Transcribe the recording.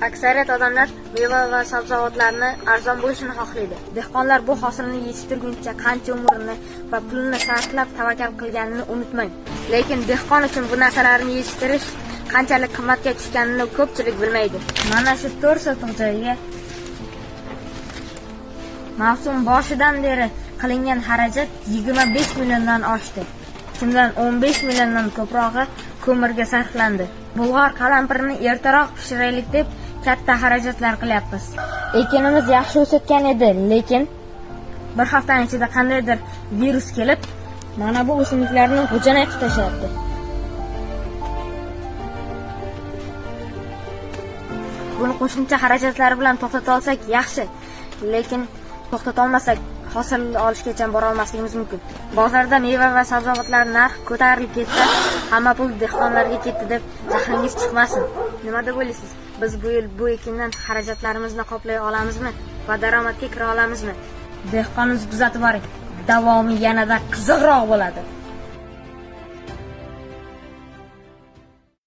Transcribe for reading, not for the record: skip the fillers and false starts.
Aksariyat odamlar meva va sabzavotlarni arzon bo'lishini xohlaydi. Dehqonlar bu hosilni yetishtirguncha qancha umrini va pulini sarflab tavakkal qilganini unutmang. Lekin dehqon uchun bu narsalarni yetishtirish qanchalik qimmatga tushganini ko'pchilik bilmaydi. Mana shu 4 sotiq joyga mavsum boshidan beri qilingan xarajat 25 milliondan oshdi. Shundan 15 milliondan ko'prog'i ko'mirga sarflandi. Bulg'or qalampirini ertaroq pishiraylik deb katta xarajatlar qilyapmiz. Ekinimiz yaxshi o'sayotgan edi, lekin bir haftaning ichida qandaydir virus kelib, mana bu o'simliklarni g'ujanay qilib tashlayapti. Buni qo'shimcha xarajatlar bilan to'xtata olsak yaxshi, lekin to'xtata olmasak hosil olishgacha bora olmasligimiz mumkin. Bozorda meva va sabzavotlar narxi ko'tarilib ketsa, hamma pul dehqonlarga ketdi deb jahlingiz chiqmasin. Nima deb o'ylaysiz? Biz bu yil bu ekindan xarajatlarimizni qoplay olamizmi va daromadga kira olamizmi? Dehqoningizni kuzatib boring. Davomi yanada qiziqroq bo'ladi.